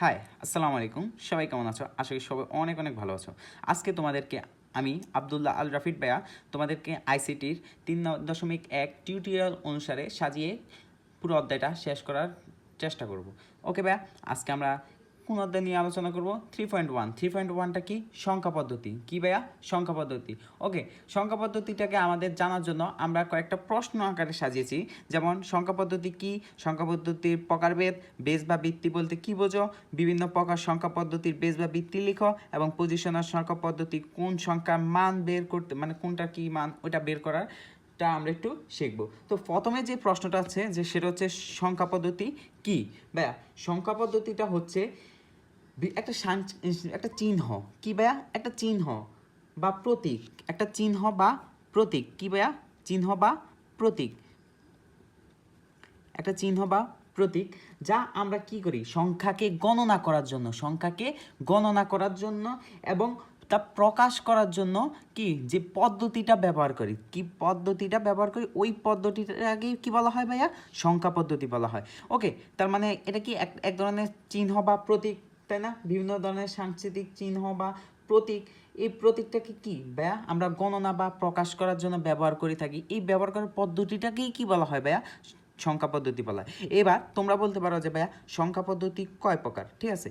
High, আসসালামু আলাইকুম। সবাই কেমন আছো? আশা করি সবাই অনেক অনেক ভালো আছো। আজকে তোমাদেরকে আমি আব্দুল্লাহ আল রাফিদ ভাইয়া তোমাদেরকে আইসিটির 3.1 টিউটোরিয়াল অনুসারে সাজিয়ে পুরো অধ্যায়টা শেষ করার চেষ্টা করব। ওকে ভাইয়া, আজকে আমরা কোন অধ্যায় নিয়ে আলোচনা করব? 3.1। 3.1টা কি? সংখ্যা পদ্ধতি। কি ভাইয়া? সংখ্যা পদ্ধতি। ওকে, সংখ্যা পদ্ধতিটাকে আমাদের জানার জন্য আমরা কয়েকটা প্রশ্ন আকারে সাজিয়েছি। যেমন সংখ্যা পদ্ধতি কি, সংখ্যা পদ্ধতির প্রকারভেদ, বেস বা ভিত্তি বলতে কি বোঝো, বিভিন্ন প্রকার সংখ্যা পদ্ধতির বেস বা ভিত্তি লিখো, এবং পজিশনাল সংখ্যা পদ্ধতি কোন সংখ্যার মান বের করতে, মানে কোনটা কি মান ওটা বের করার টা আমরা একটু শিখব। তো প্রথমে যে প্রশ্নটা আছে যে সেটা হচ্ছে সংখ্যা পদ্ধতি কি। ভাইয়া, সংখ্যা পদ্ধতিটা হচ্ছে একটা একটা চিহ্ন। কি ভাইয়া? একটা চিহ্ন বা প্রতীক। একটা চিহ্ন বা প্রতীক। কি ভাইয়া? চিহ্ন বা প্রতীক। একটা চিহ্ন বা প্রতীক, যা আমরা কি করি সংখ্যাকে গণনা করার জন্য, সংখ্যাকে গণনা করার জন্য এবং তা প্রকাশ করার জন্য কি যে পদ্ধতিটা ব্যবহার করি, কি পদ্ধতিটা ব্যবহার করি ওই পদ্ধতিটাকে কি বলা হয় ভাইয়া? সংখ্যা পদ্ধতি বলা হয়। ওকে, তার মানে এটা কি এক ধরনের চিহ্ন বা প্রতীক, তাই না? বিভিন্ন ধরনের সাংস্কৃতিক চিহ্ন বা প্রতীক। এই প্রতীকটাকে কি ভাইয়া আমরা গণনা বা প্রকাশ করার জন্য ব্যবহার করে থাকি। এই ব্যবহার করার পদ্ধতিটাকেই কি বলা হয় ভাইয়া? সংখ্যা পদ্ধতি বলা হয়। এবার তোমরা বলতে পারো যে ভাইয়া সংখ্যা পদ্ধতি কয় প্রকার? ঠিক আছে,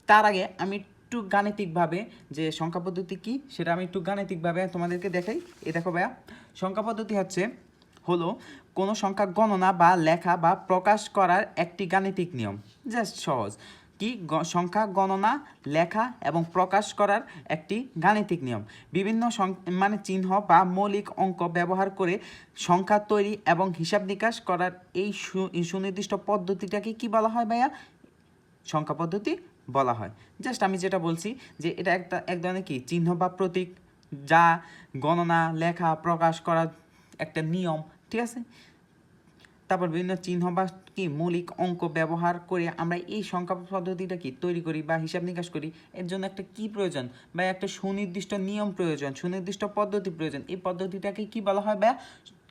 তার আগে আমি একটু গাণিতিকভাবে যে সংখ্যা পদ্ধতি কি সেটা আমি একটু গাণিতিকভাবে তোমাদেরকে দেখাই। দেখো ভাইয়া, সংখ্যা পদ্ধতি হলো কোনো সংখ্যা গণনা বা লেখা বা প্রকাশ করার একটি গাণিতিক নিয়ম। জাস্ট সহজ। কি সংখ্যা গণনা, লেখা এবং প্রকাশ করার একটি গাণিতিক নিয়ম। বিভিন্ন মানে চিহ্ন বা মৌলিক অঙ্ক ব্যবহার করে সংখ্যা তৈরি এবং হিসাব নিকাশ করার এই সুনির্দিষ্ট পদ্ধতিটাকে কি বলা হয় ভাইয়া? সংখ্যা পদ্ধতি বলা হয়। জাস্ট আমি যেটা বলছি যে এটা এক ধরনের কি চিহ্ন বা প্রতীক, যা গণনা, লেখা, প্রকাশ করার একটা নিয়ম। ঠিক আছে, তারপর বিভিন্ন চিহ্ন বা কি মৌলিক অঙ্ক ব্যবহার করে আমরা এই সংখ্যা পদ্ধতিটা কি তৈরি করি বা হিসাব নিকাশ করি। এর জন্য একটা কি প্রয়োজন বা একটা সুনির্দিষ্ট নিয়ম প্রয়োজন, সুনির্দিষ্ট পদ্ধতি প্রয়োজন। এই পদ্ধতিটাকে কি বলা হয় বা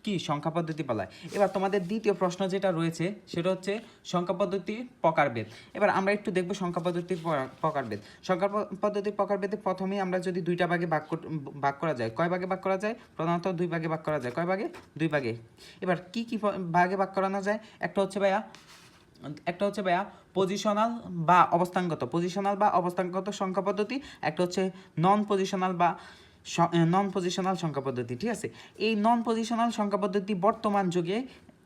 কি সংখ্যা পদ্ধতি বলা হয়। এবার তোমাদের দ্বিতীয় প্রশ্ন যেটা রয়েছে সেটা হচ্ছে সংখ্যা পদ্ধতির প্রকারভেদ। এবার আমরা একটু দেখবো সংখ্যা পদ্ধতির প্রকারভেদ। সংখ্যা পদ্ধতির প্রকারভেদে প্রথমেই আমরা যদি দুইটা ভাগে ভাগ করা যায়, কয় ভাগে ভাগ করা যায়? প্রধানত দুই ভাগে ভাগ করা যায়। কয় ভাগে? দুই ভাগে। এবার কি কি ভাগে ভাগ করানো যায়? একটা হচ্ছে ভাইয়া পজিশনাল বা অবস্থানগত সংখ্যা পদ্ধতি। একটা হচ্ছে নন পজিশনাল সংখ্যা পদ্ধতি। ঠিক আছে, এই নন পজিশনাল সংখ্যা পদ্ধতি বর্তমান যুগে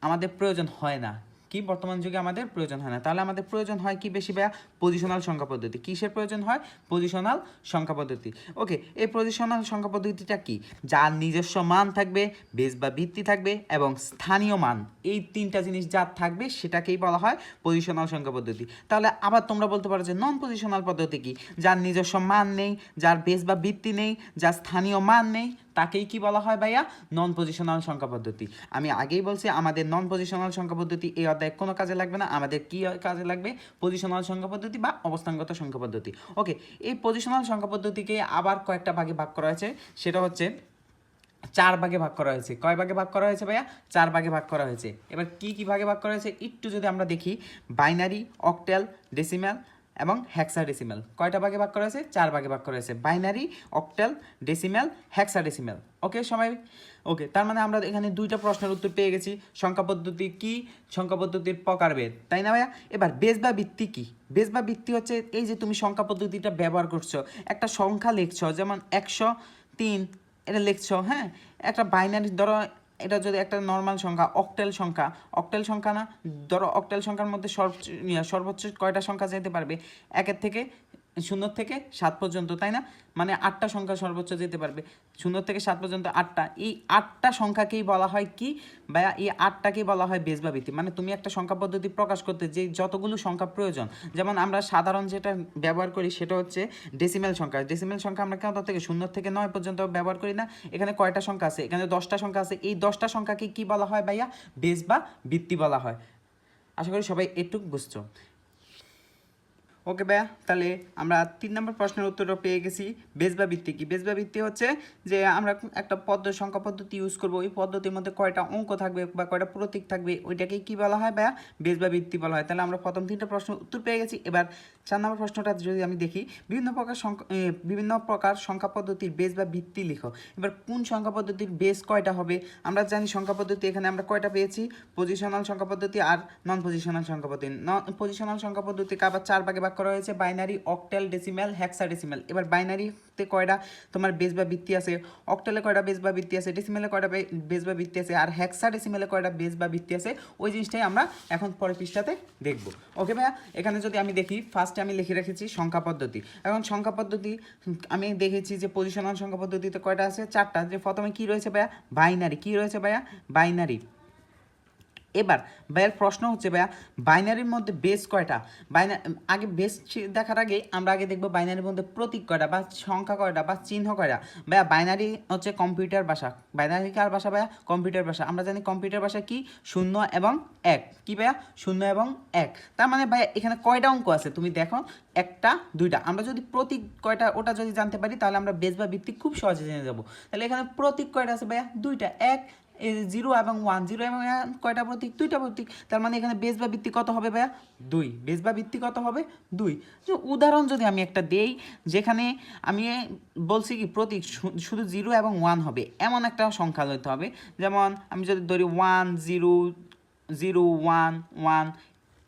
আমাদের প্রয়োজন হয় না। কি বর্তমান যুগে আমাদের প্রয়োজন হয় না? তাহলে আমাদের প্রয়োজন হয় কি বেশি ভাইয়া? পজিশনাল সংখ্যা পদ্ধতি। কিসের প্রয়োজন হয়? পজিশনাল সংখ্যা পদ্ধতি। ওকে, এই পজিশনাল সংখ্যা পদ্ধতিটা কি? যার নিজস্ব মান থাকবে, বেস বা ভিত্তি থাকবে এবং স্থানীয় মান, এই তিনটা জিনিস যার থাকবে সেটাকেই বলা হয় পজিশনাল সংখ্যা পদ্ধতি। তাহলে আবার তোমরা বলতে পারো যে নন পজিশনাল পদ্ধতি কি? যার নিজস্ব মান নেই, যার বেস বা ভিত্তি নেই, যার স্থানীয় মান নেই, তাকেই কি বলা হয় ভাইয়া? নন পজিশনাল সংখ্যা পদ্ধতি। আমি আগেই বলছি আমাদের নন পজিশনাল সংখ্যা পদ্ধতি এই অধ্যায়ে কোনো কাজে লাগবে না। আমাদের কি কাজে লাগবে? পজিশনাল সংখ্যা পদ্ধতি বা অবস্থানগত সংখ্যা পদ্ধতি। ওকে, এই পজিশনাল সংখ্যা পদ্ধতিকে আবার কয়েকটা ভাগে ভাগ করা হয়েছে। সেটা হচ্ছে 4 ভাগে ভাগ করা হয়েছে। কয় ভাগে ভাগ করা হয়েছে ভাইয়া? 4 ভাগে ভাগ করা হয়েছে। এবার কি কি ভাগে ভাগ করা হয়েছে একটু যদি আমরা দেখি, বাইনারি, অক্টাল, ডেসিমাল এবং হেক্সাডেসিমাল। কয়টা ভাগে ভাগ করা হয়েছে? 4 ভাগে ভাগ করা হয়েছে। Binary, octal, decimal, hexadecimal. Okay সবাই? ওকে, তার মানে আমরা এখানে দুইটা প্রশ্নের উত্তর পেয়ে গেছি। সংখ্যা পদ্ধতি কি, সংখ্যা পদ্ধতির প্রকারভেদ, তাই না ভাইয়া? এবার বেস বা ভিত্তি কি? বেস বা ভিত্তি হচ্ছে এই যে তুমি সংখ্যা পদ্ধতিটা ব্যবহার করছো, একটা সংখ্যা লিখছো, যেমন 103 এটা লিখছো। হ্যাঁ, একটা বাইনারি ধরো, এটা যদি একটা নর্মাল সংখ্যা, অক্টেল সংখ্যা না? ধরো অক্টেল সংখ্যার মধ্যে সর্বোচ্চ কয়টা সংখ্যা যেতে পারবে? 1 থেকে 0 থেকে 7 পর্যন্ত, তাই না? মানে 8টা সংখ্যা সর্বোচ্চ যেতে পারবে। 0 থেকে 7 পর্যন্ত 8টা। এই 8টা সংখ্যাকেই বলা হয় কি ভাইয়া? এই 8টাকেই বলা হয় বেস বা ভিত্তি। মানে তুমি একটা সংখ্যা পদ্ধতি প্রকাশ করতে যে যতগুলো সংখ্যা প্রয়োজন, যেমন আমরা সাধারণ যেটা ব্যবহার করি সেটা হচ্ছে ডেসিমেল সংখ্যা। ডেসিমেল সংখ্যা আমরা কত থেকে? 0 থেকে 9 পর্যন্ত ব্যবহার করি না? এখানে কয়টা সংখ্যা আছে? এখানে 10টা সংখ্যা আছে। এই 10টা সংখ্যাকে কি বলা হয় ভাইয়া? বেস বা ভিত্তি বলা হয়। আশা করি সবাই একটু বুঝছো। ওকে ভাইয়া, তাহলে আমরা 3 নম্বর প্রশ্নের উত্তরও পেয়ে গেছি। বেস বা ভিত্তি কি? বেস বা ভিত্তি হচ্ছে যে আমরা একটা সংখ্যা পদ্ধতি ইউজ করবো, ওই পদ্ধতির মধ্যে কয়টা অঙ্ক থাকবে বা কয়টা প্রতীক থাকবে ওইটাকেই কি বলা হয় ভাইয়া? বেস বা ভিত্তি বলা হয়। তাহলে আমরা প্রথম 3টা প্রশ্নের উত্তর পেয়ে গেছি। এবার 4 নম্বর প্রশ্নটা যদি আমি দেখি, বিভিন্ন প্রকার সংখ্যা পদ্ধতির বেস বা ভিত্তি লিখো। এবার কোন সংখ্যা পদ্ধতির বেস কয়টা হবে? আমরা জানি সংখ্যা পদ্ধতি এখানে আমরা কয়টা পেয়েছি, পজিশনাল সংখ্যা পদ্ধতি আর নন পজিশনাল সংখ্যা পদ্ধতি। নন পজিশনাল সংখ্যা পদ্ধতিকে আবার 4 ভাগে ভাগ করা হয়েছে, বাইনারি, অক্টাল, ডেসিমেল, হেক্সাডেসিমেল। এবার বাইনারিতে কয়টা তোমার বেস বা ভিত্তি আছে, অক্টালে কয়টা বেস বা ভিত্তি আছে, ডেসিমেলে কয়টা বেস বা ভিত্তি আছে, আর হেক্সাডেসিমেলে কয়টা বেস বা ভিত্তি আছে, ওই জিনিসটাই আমরা এখন পরের পৃষ্ঠাতে দেখব। ওকে ভাইয়া, এখানে যদি আমি দেখি, ফার্স্টে আমি লিখে রেখেছি সংখ্যা পদ্ধতি। এখন সংখ্যা পদ্ধতি আমি দেখেছি যে পজিশনাল সংখ্যা পদ্ধতিতে কয়টা আছে, 4টা। যে প্রথমে কি রয়েছে ভাইয়া, বাইনারি। কি রয়েছে ভাইয়া, বাইনারি। এবার ভাইয়ের প্রশ্ন হচ্ছে ভাইয়া, বাইনারির মধ্যে বেস কয়টা? আগে বেস দেখার আগে আমরা আগে দেখবো বাইনারির মধ্যে প্রতীক কয়টা বা সংখ্যা কয়টা বা চিহ্ন কয়টা। ভাইয়া বাইনারি হচ্ছে কম্পিউটার ভাষা। বাইনারি কার ভাষা ভাইয়া, কম্পিউটার ভাষা। আমরা জানি কম্পিউটার ভাষা কি, 0 এবং 1। কি ভাইয়া, 0 এবং 1। তার মানে ভাইয়া এখানে কয়টা অঙ্ক আছে তুমি দেখো, 1টা 2টা। আমরা যদি প্রতীক কয়টা ওটা যদি জানতে পারি তাহলে আমরা বেস বা ভিত্তি খুব সহজে জেনে যাবো। তাহলে এখানে প্রতীক কয়টা আছে ভাইয়া, 2টা, 1 0 এবং 1। 0 এবং 1 কয়টা প্রতীক, 2টা প্রতীক। তার মানে এখানে বেস বা ভিত্তি কত হবে ভাইয়া, 2। বেস বা ভিত্তি কত হবে, 2। যে উদাহরণ যদি আমি একটা দেই, যেখানে আমি বলছি কি প্রতীক শুধু 0 এবং 1 হবে এমন একটা সংখ্যা লইতে হবে। যেমন আমি যদি ধরি 1 0 0 1 1,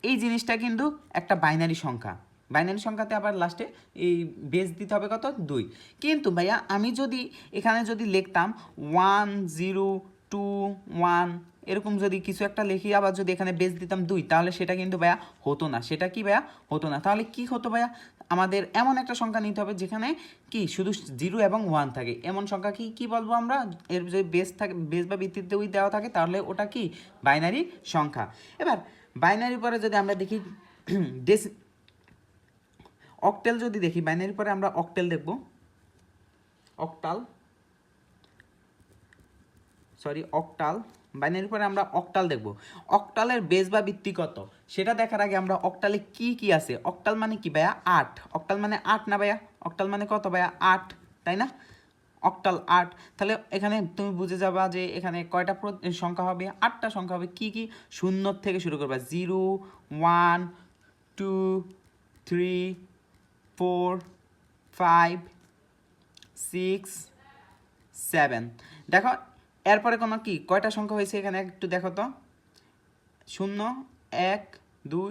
এই জিনিসটা কিন্তু একটা বাইনারি সংখ্যা। বাইনারি সংখ্যাতে আবার লাস্টে এই বেস দিতে হবে কত, 2। কিন্তু ভাইয়া আমি যদি এখানে যদি লিখতাম 1 0 2 1, এরকম যদি কিছু একটা লিখি আবার যদি এখানে বেস দিতাম 2, তাহলে সেটা কিন্তু ভাইয়া হতো না। সেটা কি ভাইয়া, হতো না। তাহলে কি হতো ভাইয়া, আমাদের এমন একটা সংখ্যা নিতে হবে যেখানে কি শুধু 0 এবং 1 থাকে। এমন সংখ্যা কি বলবো আমরা, এর যদি বেস থাকে, বেস বা ভিত্তিতে দেওয়া থাকে, তাহলে ওটা কি বাইনারি সংখ্যা। এবার বাইনারি পরে যদি আমরা দেখি অক্টেল যদি দেখি, বাইনারি পরে আমরা অক্টেল দেখব, অক্টাল। বাইনারির পরে আমরা অক্টাল দেখব। অক্টালের বেস বা ভিত্তি কত সেটা দেখার আগে আমরা অক্টালে কি আছে, অক্টাল মানে কি ভাইয়া, 8। অক্টাল মানে 8 না ভাইয়া, অক্টাল মানে কত ভাইয়া, 8, তাই না? অক্টাল 8। তাহলে এখানে তুমি বুঝে যাবা যে এখানে কয়টা সংখ্যা হবে, 8টা সংখ্যা হবে। কি কি, 0 থেকে শুরু করবা, 0 1 2 3 4 5 6 7। দেখো এরপরে কোনো কি কয়টা সংখ্যা হয়েছে এখানে একটু দেখো তো, 0 1 2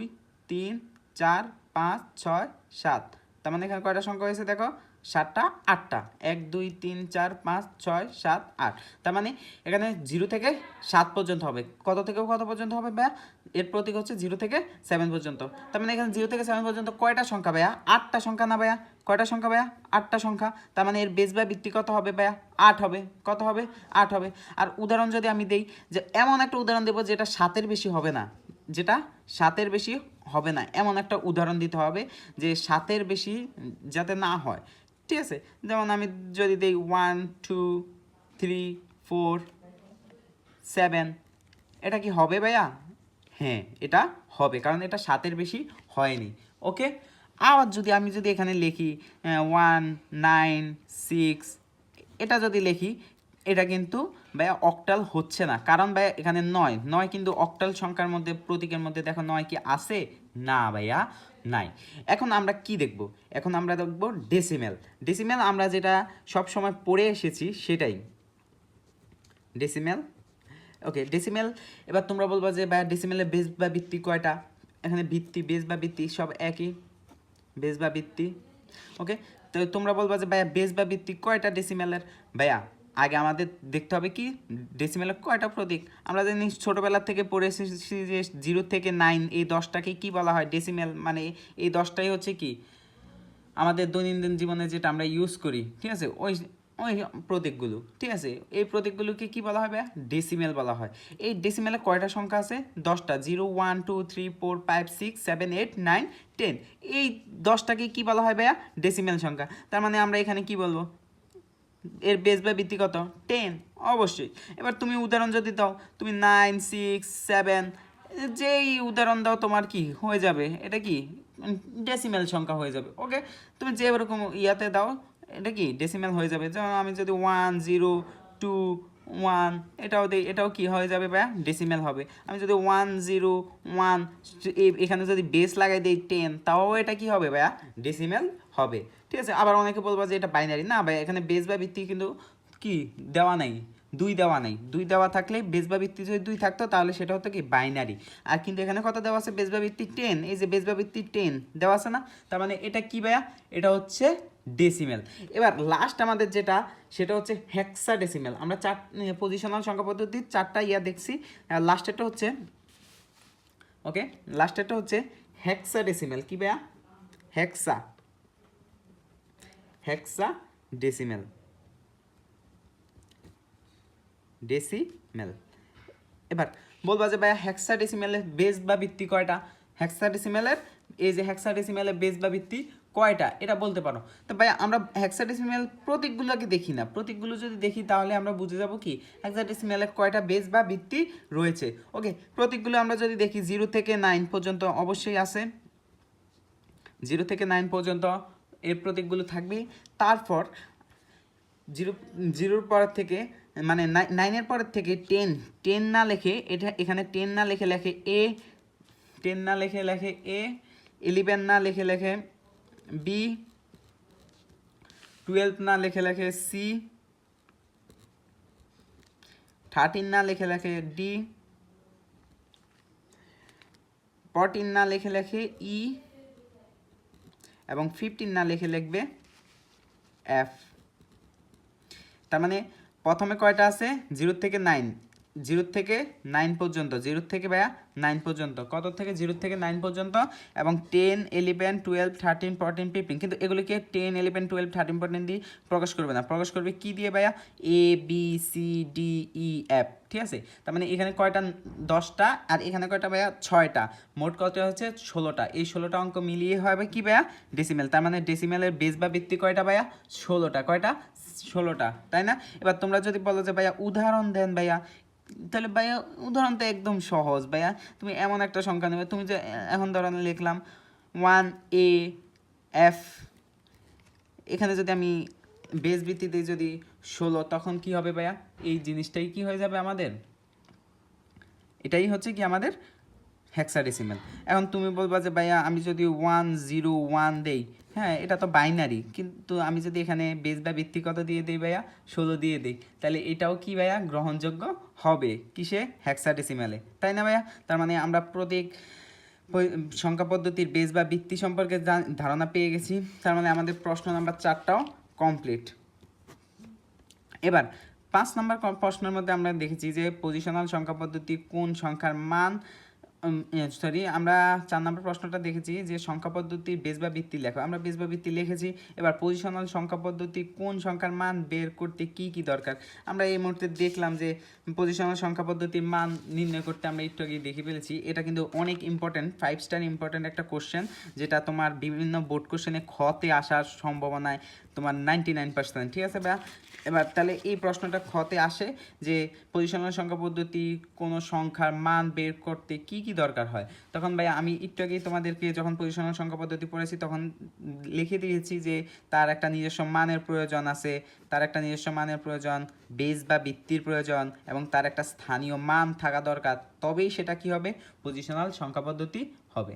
3 4 5 6 7। তার মানে এখানে কয়টা সংখ্যা হয়েছে দেখো, 7টা 8টা, 1 2 3 4 5 6 7 8। তার মানে এখানে 0 থেকে 7 পর্যন্ত হবে। কত থেকে কত পর্যন্ত হবে ভাইয়া, এর প্রতীক হচ্ছে 0 থেকে 7 পর্যন্ত। তার মানে এখানে 0 থেকে 7 পর্যন্ত কয়টা সংখ্যা ভাইয়া, 8টা সংখ্যা না ভাইয়া, কয়টা সংখ্যা ভাইয়া, 8টা সংখ্যা। তার মানে এর বেস বা ভিত্তি কত হবে ভাইয়া, 8 হবে। কত হবে, 8 হবে। আর উদাহরণ যদি আমি দেই, যে এমন একটা উদাহরণ দেবো যেটা 7-এর বেশি হবে না, যেটা 7-এর বেশি হবে না, এমন একটা উদাহরণ দিতে হবে যে 7-এর বেশি যাতে না হয়। ঠিক আছে, যেমন আমি যদি দেই 1 2 3 4 7, এটা কি হবে ভাইয়া, হ্যাঁ এটা হবে, কারণ এটা 7-এর বেশি হয়নি। ওকে, আবার যদি আমি এখানে লিখি 1 9 6, এটা যদি লিখি, এটা কিন্তু ভাইয়া অক্টাল হচ্ছে না। কারণ ভাইয়া এখানে 9 কিন্তু অক্টাল সংখ্যার মধ্যে, প্রতীকের মধ্যে দেখো 9 কি আছে, না ভাইয়া নাই। এখন আমরা কি দেখব, এখন আমরা দেখব ডেসিমেল। ডেসিমেল আমরা যেটা সব সময় পড়ে এসেছি সেটাই, ডেসিমেল। ওকে, ডেসিমেল। এবার তোমরা বলবা যে ভাইয়া ডেসিমেলের বেস বা ভিত্তি কয়টা, এখানে ভিত্তি, বেস বা ভিত্তি সব একই, বেস বা ভিত্তি। ওকে, তো তোমরা বলবা যে ভাইয়া বেস বা ভিত্তি কয়টা ডেসিমেলের। ভাইয়া আগে আমাদের দেখতে হবে কি ডেসিমেলের কয়টা প্রতীক। আমরা জানি ছোটোবেলা থেকে পড়ে এসেছি যে 0 থেকে 9, এই 10টাকে কি বলা হয়, ডেসিমেল। মানে এই 10টাই হচ্ছে কি আমাদের দৈনন্দিন জীবনে যেটা আমরা ইউজ করি, ঠিক আছে, ওই ওই প্রতীকগুলো। ঠিক আছে, এই প্রতীকগুলোকে কি বলা হবে, ডেসিমেল বলা হয়। এই ডেসিমেলে কয়টা সংখ্যা আছে, 10টা, 0 1 2 3 4 5 6 7 8 9 10। এই 10টাকে কি বলা হয় ভাইয়া, ডেসিমেল সংখ্যা। তার মানে আমরা এখানে কি বলবো, এর বেস বা ভিত্তি কত, 10 অবশ্যই। এবার তুমি উদাহরণ যদি দাও, তুমি 9 6 7, যেই উদাহরণ দাও তোমার কি হয়ে যাবে, এটা কি ডেসিমেল সংখ্যা হয়ে যাবে। ওকে, তুমি যে এরকম ইয়াতে দাও, এটা কি ডেসিমেল হয়ে যাবে। যেমন আমি যদি 1 0 2 1, এটাও দেই, এটাও কি হয়ে যাবে ভাইয়া ডেসিমেল হবে। আমি যদি 1 0 1 এখানে যদি বেস লাগাই দিই 10, তাও এটা কি হবে ভাইয়া ডেসিমেল হবে। ঠিক আছে, আবার অনেকে বলবো যে এটা বাইনারি, না ভাই এখানে বেস বা ভিত্তি কিন্তু কি দেওয়া নাই, 2 দেওয়া নাই। 2 দেওয়া থাকলে বেস বা ভিত্তি যদি 2 থাকতো তাহলে সেটা হতো কি বাইনারি। আর কিন্তু এখানে কত দেওয়া আছে, বেস বা ভিত্তি 10, এই যে বেস বা ভিত্তি 10 দেওয়া আছে না, তার মানে এটা কি ভাইয়া, এটা হচ্ছে ডেসিমেল। এবার লাস্ট আমাদের যেটা সেটা হচ্ছে হেক্সাডেসিমেল। আমরা পজিশনাল সংখ্যা পদ্ধতির 4টা ইয়া দেখছি, লাস্টেরটা হচ্ছে ওকে, লাস্টেরটা হচ্ছে হেক্সাডেসিমেল। কি ভাইয়া, হেক্সাডেসিমেল, ডেসিমেল। এবার বলবা যে ভাইয়া হেক্সাডেসিমেলের বেস বা ভিত্তি কয়টা, হেক্সাডেসিমেলের এই যে হেক্সাডেসিমেলের বেস বা ভিত্তি কয়টা এটা বলতে পারো। তো ভাইয়া আমরা হেক্সাডেসিমেল প্রতীকগুলোকে দেখি না, প্রতীকগুলো যদি দেখি তাহলে আমরা বুঝে যাব কি হেক্সাডেসিমেলের কয়টা বেস বা ভিত্তি রয়েছে। ওকে, প্রতীকগুলো আমরা যদি দেখি 0 থেকে 9 পর্যন্ত অবশ্যই আছে, 0 থেকে 9 পর্যন্ত এর প্রতীকগুলো থাকবে। তারপর 0 পরের থেকে মানে 9-এর পরের থেকে 10 না লেখে, এটা এখানে 10 না লেখে লেখে এ, 10 না লেখে লেখে এ, 11 না লেখে লেখে বি, 12 না লেখে লেখে সি, 13 না লেখে লেখে ডি, 14 না লেখে লেখে ই, এবং 15 না লেখে লিখবে এফ। তার মানে প্রথমে কয়টা আছে, 0 থেকে 9, 0 থেকে 9 পর্যন্ত, 0 থেকে ভাইয়া 9 পর্যন্ত, কত থেকে 0 থেকে 9 পর্যন্ত, এবং 10 11 12 13 14 15, কিন্তু এগুলিকে 10 11 12 13 14 দিয়ে প্রকাশ করবে না, প্রকাশ করবে কি দিয়ে ভাইয়া, A B C D E F. ঠিক আছে, তার মানে এখানে কয়টা, 10টা, আর এখানে কয়টা ভাইয়া 6টা, মোট কত হচ্ছে 16টা। এই 16টা অঙ্ক মিলিয়ে হবে কি ভাইয়া ডেসিমেল। তার মানে ডেসিমেলের বেস বা ভিত্তি কয়টা ভাইয়া 16টা, কয়টা 16টা, তাই না? এবার তোমরা যদি বলো যে ভাইয়া উদাহরণ দেন ভাইয়া, তাহলে ভাইয়া উদাহরণ তো একদম সহজ ভাইয়া। তুমি এমন একটা সংখ্যা নেবে, তুমি যে এখন ধরেন লিখলাম 1 a f, এখানে যদি আমি বেস ভিত্তিতে যদি 16, তখন কি হবে ভাইয়া, এই জিনিসটাই কি হয়ে যাবে আমাদের, এটাই হচ্ছে কি আমাদের হেক্সাডেসিমেল। এখন তুমি বলবা যে ভাইয়া আমি যদি 101 দেই, হ্যাঁ এটা তো বাইনারি, কিন্তু আমি যদি এখানে বেস বা ভিত্তি কত দিয়ে দিই ভাইয়া 16 দিয়ে দিই, তাহলে এটাও কি ভাইয়া গ্রহণযোগ্য হবে কিসে, হেক্সাডেসিমেলে, তাই না ভাইয়া? তার মানে আমরা প্রতীক সংখ্যা পদ্ধতির বেস বা ভিত্তি সম্পর্কে ধারণা পেয়ে গেছি। তার মানে আমাদের প্রশ্ন নাম্বার 4টাও কমপ্লিট। এবার 5 নম্বর প্রশ্নের মধ্যে আমরা দেখেছি যে পজিশনাল সংখ্যা পদ্ধতি কোন সংখ্যার মান, আমরা 4 নম্বর প্রশ্নটা দেখেছি যে সংখ্যা পদ্ধতির বেস বা ভিত্তি লেখো, আমরা বেস বা ভিত্তি লিখেছি। এবার পজিশনাল সংখ্যা পদ্ধতি কোন সংখ্যার মান বের করতে কি কি দরকার, আমরা এই মুহূর্তে দেখলাম যে পজিশনাল সংখ্যা পদ্ধতির মান নির্ণয় করতে আমরা একটু আগে দেখে ফেলেছি। এটা কিন্তু অনেক ইম্পর্টেন্ট, 5 স্টার ইম্পর্টেন্ট একটা কোশ্চেন, যেটা তোমার বিভিন্ন বোর্ড কোশ্চেনে খতে আসার সম্ভাবনায় তোমার 99%। ঠিক আছে ভাইয়া? এবার তাহলে এই প্রশ্নটা খতে আসে যে পজিশনাল সংখ্যা পদ্ধতি কোনো সংখ্যার মান বের করতে কি কি দরকার হয়, তখন ভাই আমি একটু আগেই তোমাদেরকে যখন পজিশনাল সংখ্যা পদ্ধতি পড়েছি তখন লিখে দিয়েছি যে তার একটা নিজস্ব মানের প্রয়োজন আছে, তার একটা নিজস্ব মানের প্রয়োজন, বেস বা ভিত্তির প্রয়োজন, এবং তার একটা স্থানীয় মান থাকা দরকার, তবেই সেটা কি হবে, পজিশনাল সংখ্যা পদ্ধতি হবে।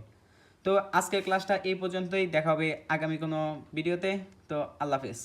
তো আজকের ক্লাসটা এই পর্যন্তই, দেখা হবে আগামী কোনো ভিডিওতে। তো আল্লাহ হাফেজ।